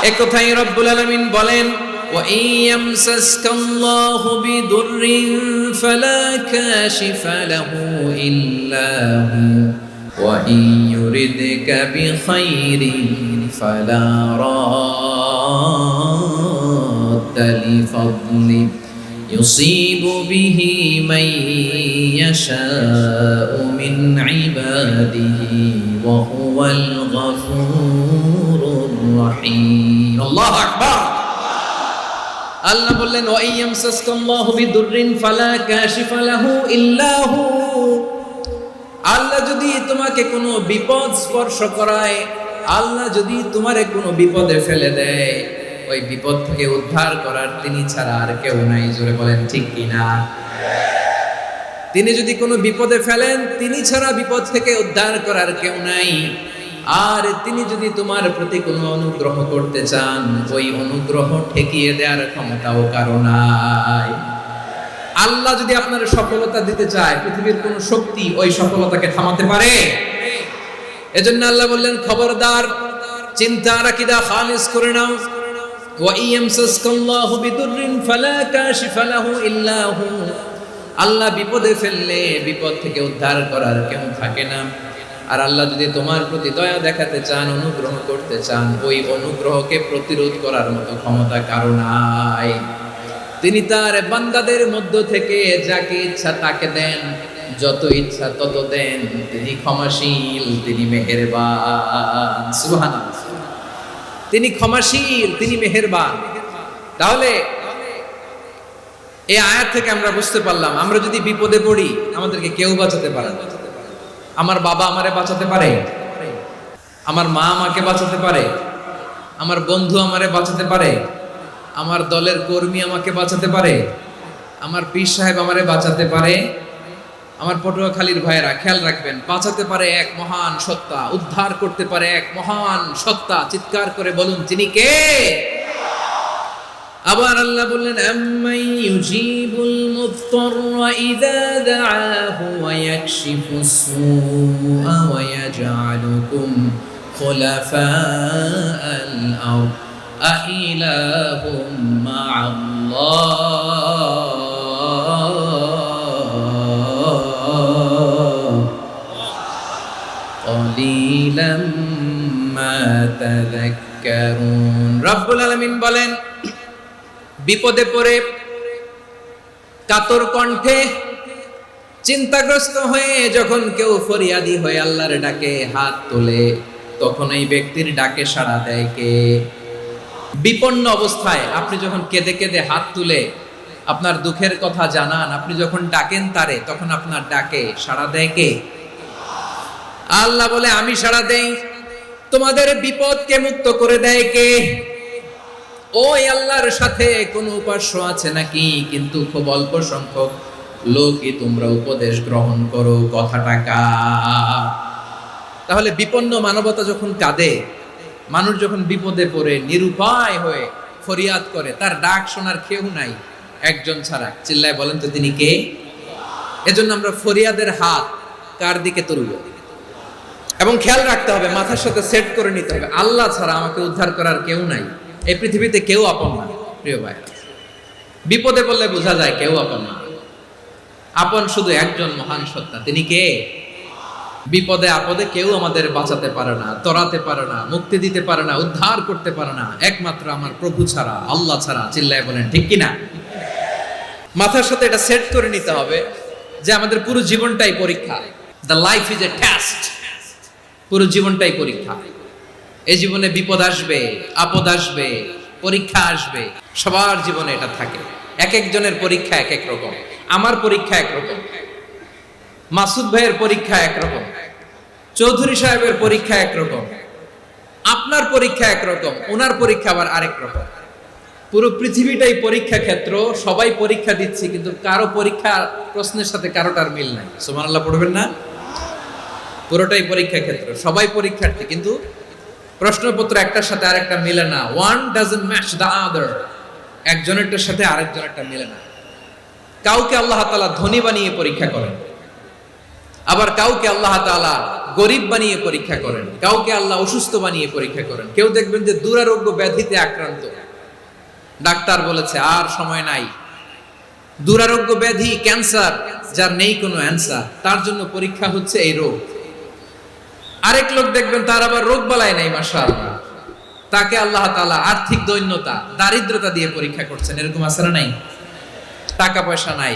একথাই রব্বুল আলামিন বলেন, وَإِن يَمْسَسْكَ اللَّهُ بِضُرٍّ فَلَا كَاشِفَ لَهُ إِلَّا هُوَ وَإِن يُرِدْكَ بِخَيْرٍ فَلَا رَادَّ لِفَضْلِهِ يُصِيبُ بِهِ مَن يَشَاءُ مِنْ عِبَادِهِ وَهُوَ الْغَفُورُ الرَّحِيمُ আল্লাহু আকবার। আল্লাহ বললেন, ওয়া ইয়ামসাসকাল্লাহু বিদুররিন ফালা কাশিফা লাহু ইল্লা হু। আল্লাহ যদি তোমাকে কোনো বিপদ স্পর্শ করায়, আল্লাহ যদি তোমারে কোনো বিপদে ফেলে দেয়, ওই বিপদ থেকে উদ্ধার করার তিনি ছাড়া আর কেউ নাই। জোরে বলেন ঠিক কিনা? তিনি যদি কোনো বিপদে ফেলেন, তিনি ছাড়া বিপদ থেকে উদ্ধার করার কেউ নাই। আর তিনি যদি তোমার প্রতি কোনো অনুগ্রহ করতে চান, ওই অনুগ্রহ ঠেকিয়ে দেওয়ার ক্ষমতাও কারো নাই। আল্লাহ যদি আপনার সফলতা দিতে চায়, পৃথিবীর কোন শক্তি ওই সফলতাকে থামাতে পারে? এজন্য আল্লাহ বললেন, খবরদার, চিন্তা রাখিদা খালিস করে নাও। ওয়া ইয়ামসাসকাল্লাহু বিদুররিন ফালা কাশিফা লাহু ইল্লা হু। আল্লাহ বিপদে ফেললে বিপদ থেকে উদ্ধার করার কেউ থাকে না। আর আল্লাহ যদি তোমার প্রতি দয়া দেখাতে চান, অনুগ্রহ করতে চান, ওই অনুগ্রহকে প্রতিরোধ করার মতো ক্ষমতা কারো নাই। তিনি তার বান্দাদের মধ্য থেকে যাকে ইচ্ছা তাকে দেন, যত ইচ্ছা তত দেন। তিনি ক্ষমাশীল, তিনি মেহেরবান। সুবহানাল্লাহ। তিনি ক্ষমাশীল, তিনি মেহেরবান। তাহলে এই আয়াত থেকে আমরা বুঝতে পারলাম, আমরা যদি বিপদে পড়ি আমাদেরকে কেউ বাঁচাতে পারে না। আমার বাবা আমারে বাঁচাতে পারে, আমার মা আমাকে বাঁচাতে পারে, আমার বন্ধু আমারে বাঁচাতে পারে, আমার দলের কর্মী আমাকে বাঁচাতে পারে, আমার পীর সাহেব আমারে বাঁচাতে পারে। আমার পটুয়াখালীর ভাইয়েরা খেয়াল রাখবেন, বাঁচাতে পারে এক মহান সত্তা, উদ্ধার করতে পারে এক মহান সত্তা। চিৎকার করে বলুন, তিনি কে? আবার আল্লাহ বললেন, আম্মান ইউজিবুল মুফতাররা ইযা দাআহু ওয়া ইয়াকশিফুস সুআ ওয়া ইয়াজআলুকুম খুলাফাআল আরদ আইলাহুম মা'আল্লাহ ক্বালিলাম মা তাযাক্কারুন। রব্বুল আলামিন বলেন, বিপদে পড়ে কাতর কণ্ঠে চিন্তাগ্রস্ত হয়ে যখন কেউ ফরিয়াদি হয়ে আল্লাহর ডাকে হাত তোলে, তখন এই ব্যক্তির ডাকে সাড়া দেয় কে? বিপন্ন অবস্থায় আপনি যখন কেঁদে কেঁদে হাত তুলে আপনার দুঃখের কথা জানান, আপনি যখন ডাকেন তারে, তখন আপনার ডাকে সাড়া দেয় কে? আল্লাহ বলে, আমি সাড়া দেই। তোমাদের বিপদকে মুক্ত করে দেয় কে? ওই আল্লাহর সাথে কোন উপাস্য আছে নাকি? কিন্তু খুব অল্প সংখ্যক লোকই তোমরা উপদেশ গ্রহণ করো। কথাটা কার? তাহলে বিপন্ন মানবতা যখন কাঁদে, মানুষ যখন বিপদে পড়ে নিরুপায় হয়ে ফরিয়াদ করে, তার ডাক শোনার কেউ নাই একজন ছাড়া। চিল্লায় বলেন তো, তিনি কে? এজন্য আমরা ফরিয়াদের হাত কার দিকে তুলব? এবং খেয়াল রাখতে হবে, মাথার সাথে সেট করে নিতে হবে, আল্লাহ ছাড়া আমাকে উদ্ধার করার কেউ নাই। এই পৃথিবীতে কেউ আপন না। প্রিয় ভাই, বিপদে পড়লে বোঝা যায় কেউ আপন না। আপন শুধু একজন মহান সত্তা, তিনি কে? বিপদে আপদে কেউ আমাদের বাঁচাতে পারে না, তরাতে পারে না, মুক্তি দিতে পারে না, উদ্ধার করতে পারে না, একমাত্র আমার প্রভু ছাড়া, আল্লাহ ছাড়া। চিল্লায় বলেন ঠিক কিনা? মাথার সাথে এটা সেট করে নিতে হবে যে আমাদের পুরো জীবনটাই পরীক্ষা। The life is a test. পুরো জীবনটাই পরীক্ষা। এই জীবনে বিপদ আসবে, আপদ আসবে, পরীক্ষা আসবে, সবার জীবনে এটা থাকে। এক একজনের পরীক্ষা এক এক রকম। আমার পরীক্ষা একরকম, মাসুদ ভাইয়ের পরীক্ষা একরকম, চৌধুরী সাহেবের পরীক্ষা একরকম, আপনার পরীক্ষা একরকম, ওনার পরীক্ষা আবার আরেক রকম। পুরো পৃথিবীটাই পরীক্ষা ক্ষেত্র, সবাই পরীক্ষা দিচ্ছি, কিন্তু কারো পরীক্ষা প্রশ্নের সাথে কারোটার মিল নাই। সুবহানাল্লাহ পড়বেন না? পুরোটাই পরীক্ষা ক্ষেত্র, সবাই পরীক্ষার্থী, কিন্তু প্রশ্নপত্র একটার সাথে আরেকটা মিলে না। One doesn't match the other. একজনেরটার সাথে আরেকজনেরটা মিলে না। কাউকে আল্লাহ তাআলা ধনী বানিয়ে পরীক্ষা করেন, আবার কাউকে আল্লাহ তাআলা গরিব বানিয়ে পরীক্ষা করেন, কাউকে আল্লাহ অসুস্থ বানিয়ে পরীক্ষা করেন। কেউ দেখবেন যে দুরারোগ্য ব্যাধিতে আক্রান্ত, ডাক্তার বলেছে আর সময় নাই, দুরারোগ্য ব্যাধি ক্যান্সার, যার নেই কোনো অ্যান্সার, তার জন্য পরীক্ষা হচ্ছে এই রোগ। আরেক লোক দেখবেন তার আবার রোগ বালাই নাই, মাশাআল্লাহ, তাকে আল্লাহ তাআলা আর্থিক দৈন্যতা, দারিদ্রতা দিয়ে পরীক্ষা করছেন। এরকম আছে না নাই? টাকা পয়সা নাই,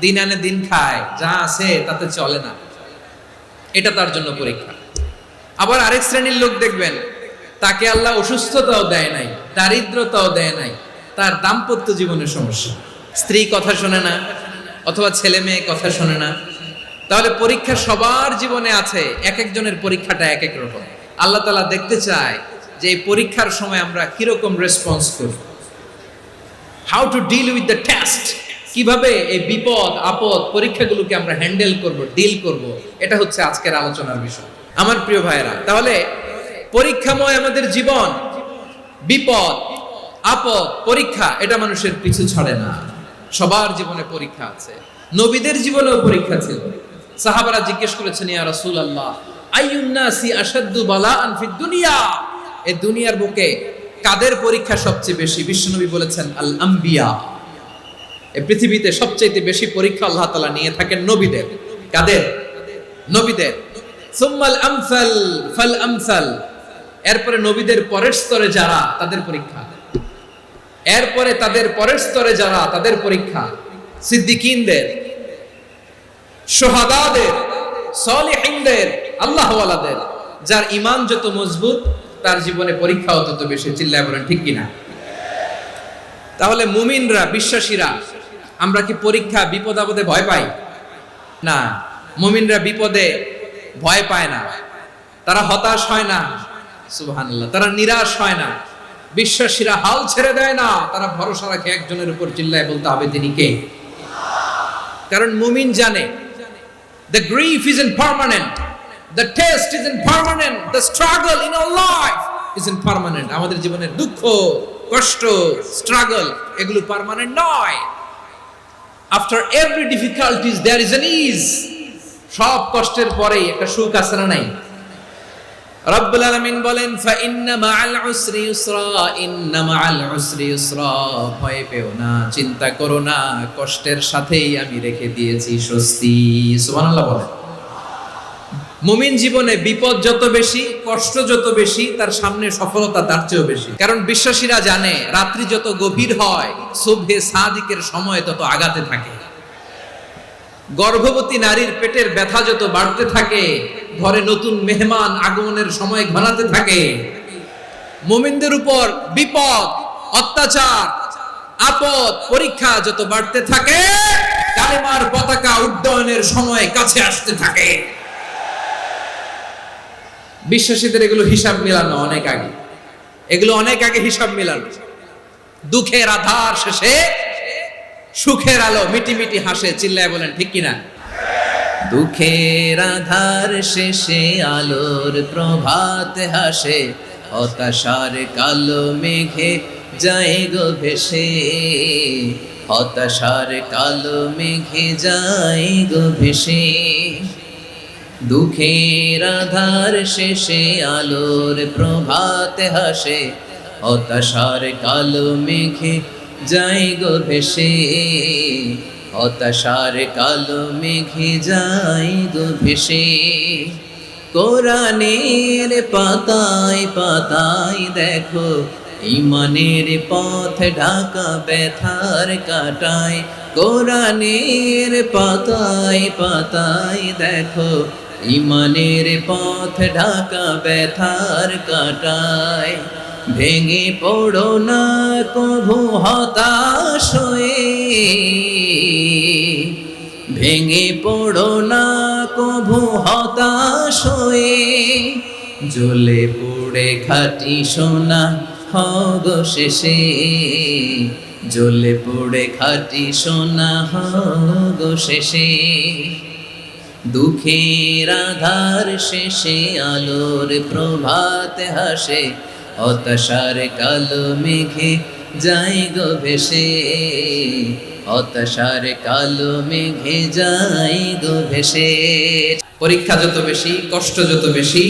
দিন আনে দিন খায়, যা আছে তাতে চলে না, এটা তার জন্য পরীক্ষা। আবার আরেক শ্রেণীর লোক দেখবেন তাকে আল্লাহ অসুস্থতাও দেয় নাই, দারিদ্রতাও দেয় নাই, তার দাম্পত্য জীবনের সমস্যা, স্ত্রী কথা শোনে না অথবা ছেলে মেয়ে কথা শোনে না। তাহলে পরীক্ষা সবার জীবনে আছে, এক একজনের পরীক্ষাটা এক এক রকম। আল্লাহ তাআলা দেখতে চায় যে এই পরীক্ষার সময় আমরা কিরকম রেসপন্স করব, how to deal with the test, কিভাবে এই বিপদ আপদ পরীক্ষাগুলোকে আমরা হ্যান্ডেল করব, ডিল করব, এটা হচ্ছে আজকের আলোচনার বিষয়। আমার প্রিয় ভাইয়েরা, তাহলে পরীক্ষাময় আমাদের জীবন, বিপদ আপদ পরীক্ষা, এটা মানুষের পিছু ছাড়ে না, সবার জীবনে পরীক্ষা আছে। নবীদের জীবনেও পরীক্ষা ছিল। সাহাবারা জিজ্ঞেস করেছেন, ইয়া রাসূলুল্লাহ, আইয়ুন নাসি আশাদ্দু বালাআন ফিদ দুনিয়া, এই দুনিয়ার বুকে কাদের পরীক্ষা সবচেয়ে বেশি? বিশ্বনবী বলেছেন, আল আম্বিয়া, এই পৃথিবীতে সবচেয়ে বেশি পরীক্ষা আল্লাহ তাআলা নিয়ে থাকেন নবীদের। কাদের? নবীদের। সুম্মাল আমসাল ফাল আমসাল, এরপরে নবীদের পরের স্তরে যারা, তাদের পরীক্ষা। এরপরে তাদের পরের স্তরে যারা, তাদের পরীক্ষা। সিদ্দিকিনদের, শুহাদাদের, সালিহিনদের, আল্লাহওয়ালাদের, যার ঈমান যত মজবুত তার জীবনে পরীক্ষাও তত বেশি। চিল্লায় বলেন ঠিক কিনা? তাহলে মুমিনরা, বিশ্বাসীরা, আমরা কি পরীক্ষা বিপদ আপদে ভয় পাই? না, মুমিনরা বিপদে ভয় পায় না, তারা হতাশ হয় না, সুবহানাল্লাহ, তারা নিরাশ হয় না। বিশ্বাসীরা হাল ছেড়ে দেয় না, তারা ভরসা রাখে একজনের উপর। চিল্লায় বলতে হবে তিনি কে? কারণ মুমিন জানে the grief isn't permanent, the test isn't permanent, the struggle in our life isn't permanent. আমাদের জীবনের দুঃখ, কষ্ট, স্ট্রাগল, এগুলো পার্মানেন্ট নয়। After every difficulties there is an ease. সব কষ্টের পরেই একটা সুখ আছে না নাই? রব্বুল আলামিন বলেন, ফা ইন্না মাআল উসরি ইউসরা, ইন্না মাআল উসরি ইউসরা, ভয় পেও না, চিন্তা করো না, কষ্টের সাথেই আমি রেখে দিয়েছি স্বস্তি। সুবহানাল্লাহ বলেন। মুমিন জীবনে বিপদ যত বেশি, কষ্ট যত বেশি, তার সামনে সফলতা তার চেয়েও বেশি। কারণ বিশ্বাসীরা জানে রাত্রি যত গভীর হয়, সুবহে সাদিকের সময় তত আগাতে থাকে। গর্ভবতী নারীর পেটের ব্যথা যত বাড়তে থাকে, ঘরে নতুন মেহমান আগমনের সময় ঘনাতে থাকে। মুমিনদের উপর বিপদ, অত্যাচার, আপদ, পরীক্ষা যত বাড়তে থাকে, কালেমার পতাকা উড্ডয়নের সময় কাছে আসতে থাকে। বিশ্বাসীদের এগুলো হিসাব মিলানো অনেক আগে, এগুলো অনেক আগে হিসাব মিলানো। দুঃখের আধার শেষে সুখের আলো মিটি মিটি হাসে। চিল্লায় বলেন ঠিক কিনা? দুঃখের আধার শেষে আলোর প্রভাত হাসে, হতাশার কালো মেঘে যায় গো ভেসে, হতাশার কালো মেঘে যায় গো ভেসে। দুঃখের আধার শেষে আলোর প্রভাত হাসে, হতাশার কালো মেঘে যায় গো ভেসে, হতাশার কালো মেঘে যায় গো ভেসে। কোরআনের পাতায় পাতায় দেখো, ঈমানের পথ ঢাকা ব্যথার কাটায়। কোরআনের পাতায় পাতায় দেখো, ঈমানের পথ ঢাকা ব্যথার কাটায়। ভেঙে পড়ো না কভু হতাশ হয়ে, ভেঙে পড়ো না কভু হতাশ হয়ে। জ্বলে পুড়ে খাঁটি সোনা হগো শেষে, জ্বলে পুড়ে খাঁটি সোনা হগো শেষে। দুঃখের আধার শেষে আলোর প্রভাত হাসে, হতাশার কালো মেঘে যাই গো ভেসে, হতাশার কালো মেঘে যাই গো ভেসে। পরীক্ষা যত বেশি, কষ্ট যত বেশি,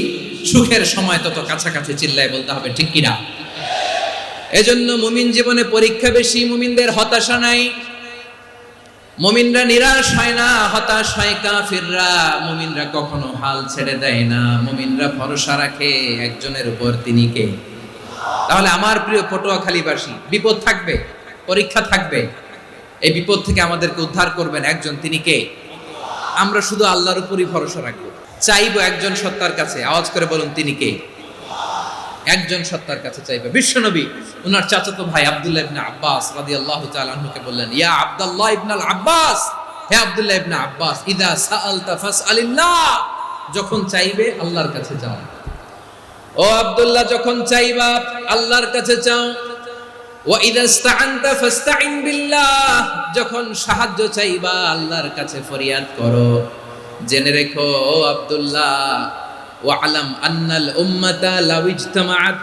সুখের সময় তত কাছাকাছি, চিল্লায় বলতে হবে ঠিক কিনা? এজন্য মুমিন জীবনে পরীক্ষা বেশি, মুমিনদের হতাশা নাই। মুমিনরা নিরাশ হয় না, হতাশ হয় কাফিররা। মুমিনরা কখনো হাল ছেড়ে দেয় না, মুমিনরা ভরসা রাখে একজনের উপর, তিনি কে? তাহলে আমার প্রিয় পটুয়াখালীবাসী, বিপদ থাকবে, পরীক্ষা থাকবে, এই বিপদ থেকে আমাদেরকে উদ্ধার করবেন একজন, তিনি কে? আমরা শুধু আল্লাহর উপরই ভরসা রাখবো, চাইবো একজন সত্তার কাছে। আওয়াজ করে বলুন, তিনি কে? একজন সত্তার কাছে চাইবে। বিশ্বনবী ওনার চাচাতো ভাই আব্দুল্লাহ ইবনে আব্বাস রাদিয়াল্লাহু তাআলা আনহুকে বললেন, ইয়া আব্দুল্লাহ ইবনুল আব্বাস, হে আব্দুল্লাহ ইবনে আব্বাস, ইদা সাআলতা ফাসআলিল্লাহ, যখন চাইবে আল্লাহর কাছে যাও। ও আব্দুল্লাহ, যখন চাইবা আল্লাহর কাছে চাও। ওয়া ইদা ইসতাআনতা ফাসতাইন বিল্লাহ, যখন সাহায্য চাইবা আল্লাহর কাছে ফরিয়াদ করো। জেনে রেখো ও আব্দুল্লাহ, ওয়া'লাম আন্নাল উম্মাতা লাউ ইজতামাআত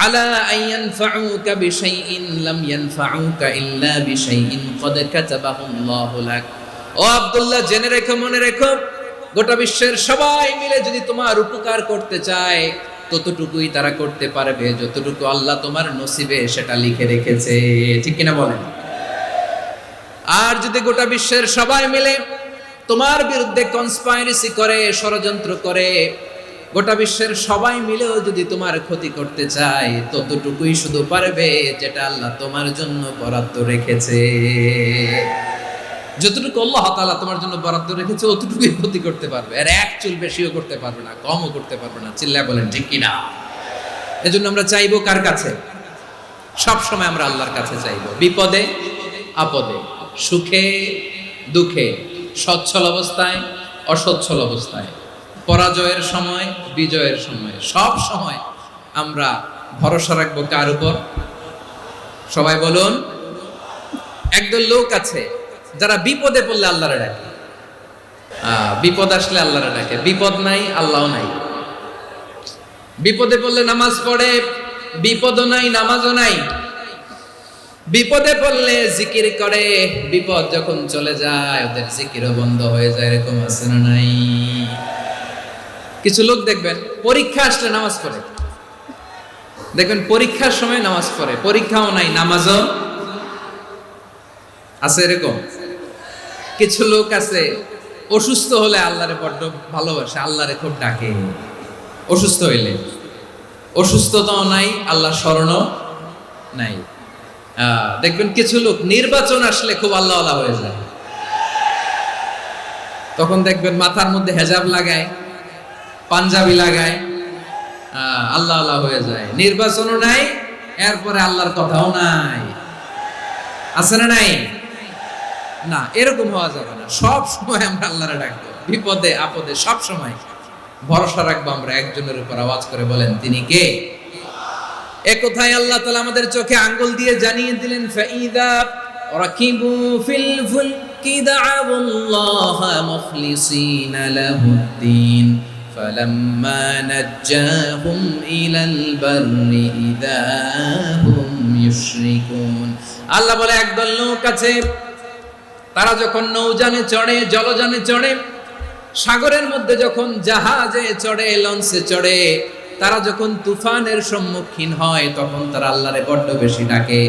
আলা আন ইয়ানফাউকা বিশাইইন লাম ইয়ানফাউকা ইল্লা বিশাইইন ক্বাদ কাতাবাহু আল্লাহু লাক। ও আব্দুল্লাহ, জেনে রেখো, মনে রেখো, গোটা বিশ্বের সবাই মিলে যদি তোমার উপকার করতে চায়, ততটুকুই তারা করতে পারবে যতটুকু আল্লাহ তোমার নসিবে সেটা লিখে রেখেছে। ঠিক কিনা বলেন? আর যদি গোটা বিশ্বের সবাই মিলে তোমার বিরুদ্ধে কনস্পাইরেসি করে, ষড়যন্ত্র করে, গোটা বিশ্বের সবাই মিলেও যদি তোমার ক্ষতি করতে চায়, ততটুকুই শুধু পারবে যেটা আল্লাহ তোমার জন্য বরাদ্দ রেখেছে। যতটুকু আল্লাহ তাআলা তোমার জন্য বরাদ্দ রেখেছে অতটুকুই ক্ষতি করতে পারবে, আর এক চুল বেশিও করতে পারবে না, কমও করতে পারবে না। চিল্লায় বলেন ঠিক কিনা? এজন্য আমরা চাইবো কার কাছে? সব সময় আমরা আল্লাহর কাছে চাইবো, বিপদে আপদে, সুখে দুঃখে, সচ্ছল অবস্থায় অসচ্ছল অবস্থায়, পরাজয়ের সময় বিজয়ের সময়, সব সময় আমরা ভরসা রাখবো কার উপর? সবাই বলুন। একদল লোক আছে যারা বিপদে পড়লে আল্লাহরে ডাকে, বিপদ আসলে আল্লাহরে ডাকে, বিপদ নাই আল্লাহও নাই। বিপদে পড়লে নামাজ পড়ে, বিপদও নাই নামাজও নাই। বিপদে পড়লে জিকির করে, বিপদ যখন চলে যায় ওদের জিকিরও বন্ধ হয়ে যায়। এরকম আছে না নাই? কিছু লোক দেখবেন পরীক্ষা আসলে নামাজ পড়ে, দেখবেন পরীক্ষার সময় নামাজ পড়ে, পরীক্ষাও নাই নামাজও আছে। এরকম কিছু লোক আছে অসুস্থ হলে আল্লাহরে বড্ড ভালোবাসে, আল্লাহরে খুব ডাকে। অসুস্থ হইলে, অসুস্থতাও নাই, আল্লাহ স্মরণও নাই। দেখবেন কিছু লোক নির্বাচন আসলে খুব আল্লাহওয়ালা হয়ে যায়, তখন দেখবেন মাথার মধ্যে হেজাব লাগায়, পাঞ্জাবি লাগায়, আল্লাহওয়ালা হয়ে যায়। নির্বাচনও নাই, এরপরে আল্লাহর কথাও নাই। আছে না নাই? না, এরকম হওয়া যাবে না। সব সময় আমরা আল্লাহরে ডাকবো, বিপদে আপদে সব সময় ভরসা রাখবো আমরা একজনের উপর। আওয়াজ করে বলেন, তিনি কে? এ কথায় আল্লাহ তাআলা আমাদের চোখে আঙ্গুল দিয়ে জানিয়ে দিলেন, ফাইদা রাকিবু ফিল ফুলকি দা'আবুল্লাহা মুখলিসিনা লাহুদ্দিন ফালাম্মা নাজ্জাহুম ইলাল বাররি ইযা হুম ইউশরিকুন। আল্লাহ বলে একদল লোক আছে, তারা যখন নৌযানে চড়ে, জলযানে চড়ে, সাগরের মধ্যে যখন জাহাজে চড়ে, লঞ্চে চড়ে, তারা যখন তুফানের সম্মুখীন হয়, তখন তারা আল্লাহরে বড্ড বেশি ডাকে,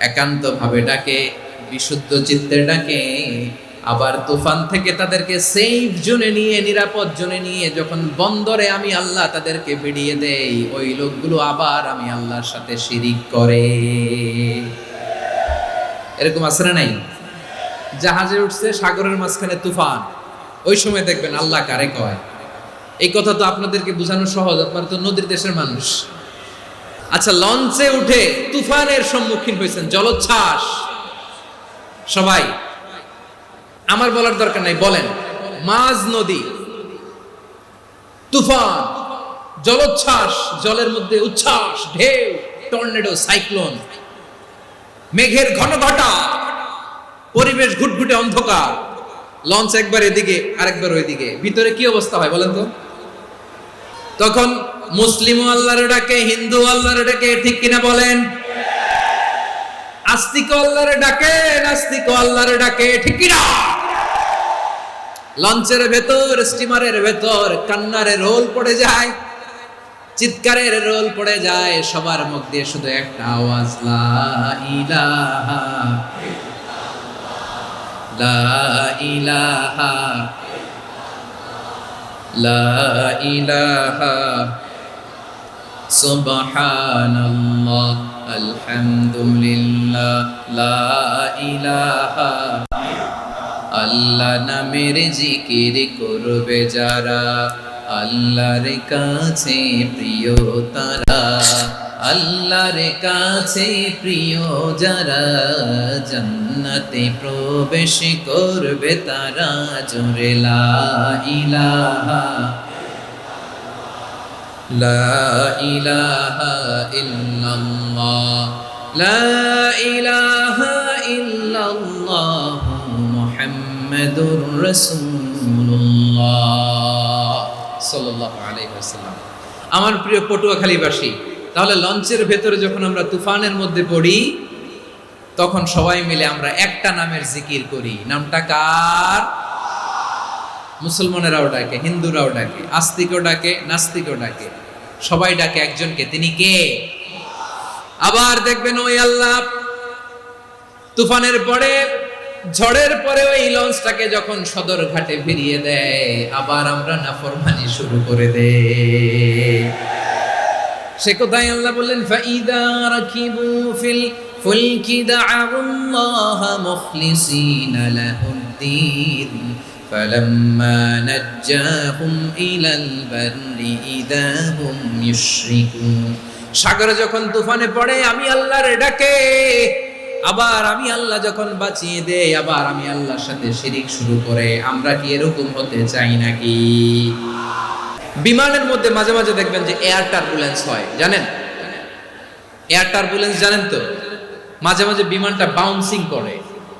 একান্ত ভাবে ডাকে, বিশুদ্ধ চিত্তে ডাকে। আবার তুফান থেকে তাদেরকে সেফ জোনে নিয়ে, নিরাপদ জোনে নিয়ে যখন বন্দরে আমি আল্লাহ তাদেরকে ভিড়িয়ে দেই, ওই লোকগুলো আবার আমি আল্লাহর সাথে শিরিক করে। এরকম আছে না নাই? জাহাজে উঠছে, সাগরের মাঝখানে তুফান, ওই সময় দেখবেন আল্লাহ কারে কয়। এই কথা তো আপনাদেরকে বোঝানো সহজ, আপনারা তো নদীর দেশের মানুষ। আচ্ছা, লঞ্চে উঠে তুফানের সম্মুখীন হয়েছেন, জলোচ্ছ্বাস, সবাই, আমার বলার দরকার নাই, বলেন, মাঝ নদী, তুফান, জলোচ্ছ্বাস, জলের মধ্যে উচ্ছ্বাস, ঢেউ, টর্নেডো, সাইক্লোন, মেঘের ঘন ঘটা, পরিবেশ ঘুটঘুটে অন্ধকার, লঞ্চ একবার এদিকে আরেকবার ওইদিকে, ভিতরে কি অবস্থা হয় বলেন তো? তখন মুসলিম আল্লাহর ডাকে, হিন্দু আল্লাহর ডাকে, ঠিক কিনা বলেন? আস্তিক আল্লাহরে ডাকে, নাস্তিক আল্লাহরে ডাকে, ঠিক কি না? লঞ্চের ভেতর, স্টিমারের ভেতর কান্নারে রোল পড়ে যায়, চিৎকারের রোল পড়ে যায়, সবার মুখ দিয়ে শুধু একটা আওয়াজ, লা ইলাহা লা ইলাহা লা ইলাহা সুবহানাল্লাহ আলহামদুলিল্লাহ লা ইলাহা। আল্লাহ নামের জিকির করবে যারা, আল্লাহর কাছে প্রিয় তারা, আল্লাহর কাছে প্রিয় যারা, জান্নাতে প্রবেশ করবে তারা, জোরে লা ইলাহা লা ইলাহা ইল্লাল্লাহ লা ইলাহা ইল্লাল্লাহ মুহাম্মাদুর রাসূলুল্লাহ সাল্লাল্লাহু আলাইহি ওয়াসাল্লাম। আমার প্রিয় পটুয়াখালীবাসী, তাহলে লঞ্চের ভেতরে যখন আমরা তুফানের মধ্যে পড়ি, তখন সবাই মিলে আমরা একটা নামের জিকির করি। নামটা কার? মুসলমানেরাও ডাকে, হিন্দুরাও ডাকে, আস্তিকও ডাকে, নাস্তিকও ডাকে, সবাই ডাকে একজনকে। তিনি কে? আবার দেখবেন ওই আল্লাহ তুফানের পরে, ঝড়ের পরে ওই লঞ্চটাকে যখন সদর ঘাটে ফিরিয়ে দেয়, আবার আমরা নাফরমানি শুরু করে দেই। সে কোথায় আল্লাহ বললেন, ফাইদা রাকিবু ফিল ফুলকি দা'আল্লাহ মুখলিসিনা লাহুদ্দিন ফালাম্মা নাজ্জাহুম ইলাল বাররি ইযা হুম ইউশরিকুন। সাগরে যখন তুফানে পড়ে আমি আল্লাহর ডাকে, আবার আমি আল্লাহ যখন বাঁচিয়ে দেই, আবার আমি আল্লাহর সাথে শিরিক শুরু করে। আমরা কি এরকম হতে চাই নাকি? বিমানের মধ্যে মাঝে মাঝে দেখবেন যে এয়ার টার্বুলেন্স হয়, জানেন? এয়ার টার্বুলেন্স জানেন তো? মাঝে মাঝে বিমানটা বাউন্সিং করে,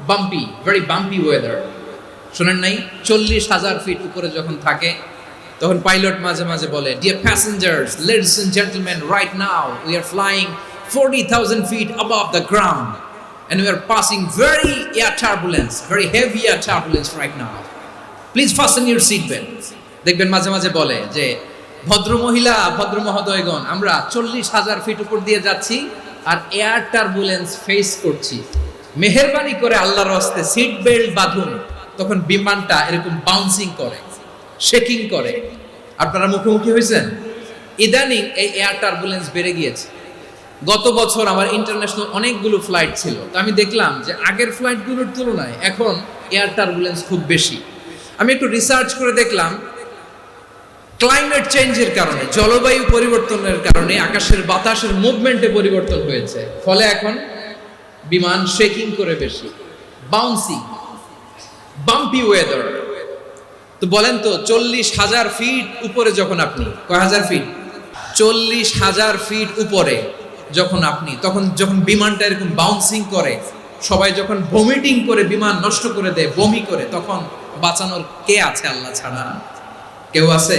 বাম্পি, ভেরি বাম্পি ওয়েদার। শোনেন নাই? 40,000 ফিট উপরে যখন থাকে, তখন পাইলট মাঝে মাঝে বলে, dear passengers, ladies and gentleman, right now we are flying 40,000 feet above the ground and we are passing very air turbulence, very heavy air turbulence right now. Please fasten your seat belts. দেখবেন মাঝে মাঝে বলে যে, ভদ্র মহিলা, ভদ্র মহোদয়গণ, আমরা 40,000 ফিট উপর দিয়ে যাচ্ছি আর এয়ার টার্বুলেন্স ফেস করছি, মেহেরবানি করে আল্লাহর রাস্তে সিট বেল্ট বাঁধুন। তখন বিমানটা এরকম বাউন্সিং করে, শেকিং করে। আপনারা মুখোমুখি হয়েছেন? ইদানিং এই এয়ার টার্বুলেন্স বেড়ে গিয়েছে। গত বছর আমার ইন্টারন্যাশনাল অনেকগুলো ফ্লাইট ছিল, তো আমি দেখলাম যে আগের ফ্লাইটগুলোর তুলনায় এখন এয়ার টার্বুলেন্স খুব বেশি। আমি একটু রিসার্চ করে দেখলাম, ক্লাইমেট চেঞ্জের কারণে, জলবায়ু পরিবর্তনের কারণে আকাশের বাতাসের মুভমেন্টে পরিবর্তন হয়েছে, ফলে এখন বিমান শেকিং করে বেশি, বাউন্সি, বাম্পি ওয়েদার। তো বলেন তো, 40,000 ফিট উপরে যখন আপনি, কয় হাজার ফিট? 40,000 ফিট উপরে যখন আপনি, তখন যখন বিমানটা এরকম বাউন্সিং করে, সবাই যখন ভমিটিং করে বিমান নষ্ট করে দেয়, বমি করে, তখন বাঁচানোর কে আছে আল্লাহ ছাড়া? কেউ আছে?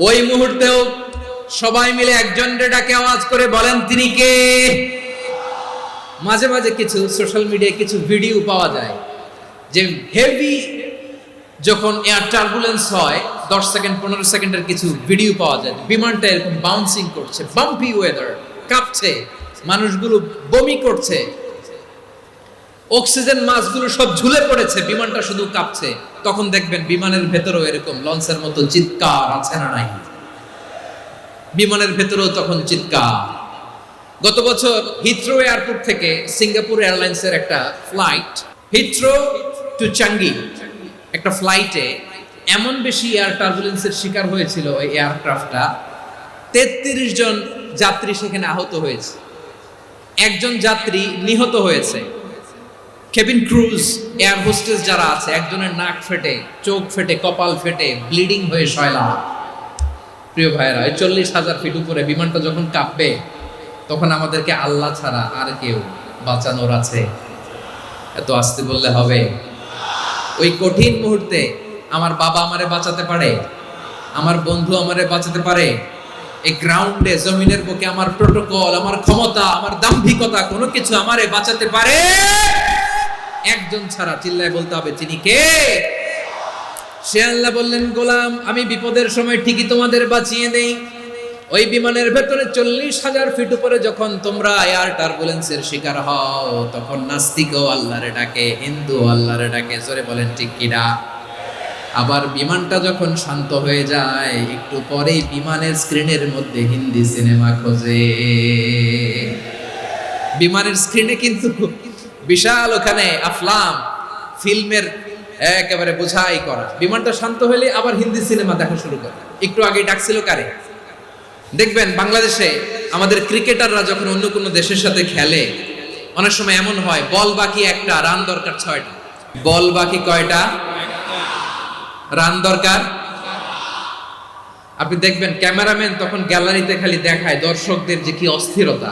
ওই মুহূর্তেও সবাই মিলে একজনের ডাকে আওয়াজ করে বলেন, তিনি কে? মাঝে মাঝে কিছু সোশ্যাল মিডিয়ায় কিছু ভিডিও পাওয়া যায় যে হেভি যখন এয়ার টার্বুলেন্স হয়, 10 সেকেন্ড 15 সেকেন্ডের কিছু ভিডিও পাওয়া যায়, বিমানটা এরকম বাউন্সিং করছে, বাম্পি ওয়েদার, কাঁপছে, মানুষগুলো বমি করছে, অক্সিজেন মাস্কগুলো সব ঝুলে পড়েছে, বিমানটা শুধু কাঁপছে। তখন দেখবেন বিমানের ভেতরেও এরকম লঞ্চের মতো চিৎকার আছে না নাই? বিমানের ভেতরেও তখন চিৎকার। গত বছর হিথ্রো এয়ারপোর্ট থেকে সিঙ্গাপুর এয়ারলাইন্সের একটা ফ্লাইট, হিথ্রো টু চাঙ্গি, একটা ফ্লাইটে এমন বেশি এয়ার টার্বুলেন্সের শিকার হয়েছিল ওই এয়ারক্রাফটটা, 33 জন যাত্রী সেখানে আহত হয়েছে, একজন যাত্রী নিহত হয়েছে। কেবিন ক্রুজ, এয়ার হোস্টেস যারা আছে, একজনের নাক ফেটে, চোখ ফেটে, কপাল ফেটে, ব্লিডিং হয়ে শয়লা। প্রিয় ভাইয়েরা, 40,000 ফিট উপরে বিমানটা যখন কাঁপবে, তখন আমাদেরকে আল্লাহ ছাড়া আর কেউ বাঁচানোর আছে? এত আস্তে বললে হবে? ওই কঠিন মুহূর্তে আমার বাবা আমারে বাঁচাতে পারে, আমার বন্ধু আমারে বাঁচাতে পারে, এই গ্রাউন্ডে জমিনের বুকে আমার প্রোটোকল, আমার ক্ষমতা, আমার দাম্ভিকতা কোনো কিছু আমারে বাঁচাতে পারে একজন ছাড়া। চিল্লায় বলতে হবে তিনি কে? সে আল্লাহ বললেন, গোলাম আমি বিপদের সময় ঠিকই তোমাদের বাঁচিয়ে দেই। ওই বিমানের ভেতরে 40,000 ফিট উপরে যখন তোমরা এয়ার টার্বুলেন্সের শিকার হও, তখন নাস্তিকও আল্লাহরে ডাকে, হিন্দু আল্লাহরে ডাকে। জোরে বলেন ঠিক কিনা? আবার বিমানটা যখন শান্ত হয়ে যায়, একটু পরেই বিমানের স্ক্রিনের মধ্যে হিন্দি সিনেমা খোঁজে। বিমানের স্ক্রিনে কিন্তু বিশাল ওখানে আফলাম ফিল্মের একেবারে বোঝাই করা। বিমানটা শান্ত হলে আবার হিন্দি সিনেমা দেখা শুরু করে। একটু আগে ডাকছিল কারে? দেখবেন বাংলাদেশে আমাদের ক্রিকেটাররা যখন অন্য কোনো দেশের সাথে খেলে, অনেক সময় এমন হয় বল বাকি একটা, রান দরকার 6টা। বল বাকি কয়টা? রান দরকার। আপনি দেখবেন ক্যামেরাম্যান তখন গ্যালারিতে খালি দেখায় দর্শকদের যে কি অস্থিরতা।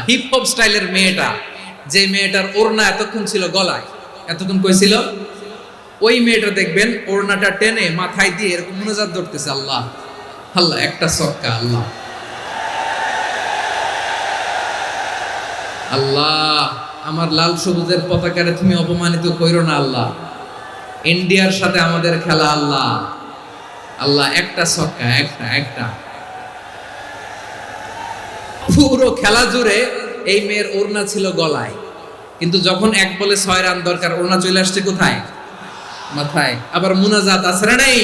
হিপ হপ স্টাইলের মেয়েটা, যে মেয়েটার ওড়না এতক্ষণ ছিল গলায়, এতক্ষণ কই ছিল, ওই মেয়েটা দেখবেন ওড়নাটা টেনে মাথায় দিয়ে এরকম মুনাজাত ধরতেছে, আল্লাহ আল্লাহ, একটা সক্কা, আল্লাহ আল্লাহ, আমার লাল সবুজের পতাকারে তুমি অপমানিত কইরো না আল্লাহ, ইন্ডিয়ার সাথে আমাদের খেলা, আল্লাহ আল্লাহ, একটা সক্কা, একটা একটা। পুরো খেলা জুড়ে এই মেয়ের ওড়না ছিল গলায়, কিন্তু যখন 1 বলে 6 রান দরকার, ওড়না চলে আসছে কোথায়? মাথায়। আবার মুনাজাত আছে না নেই?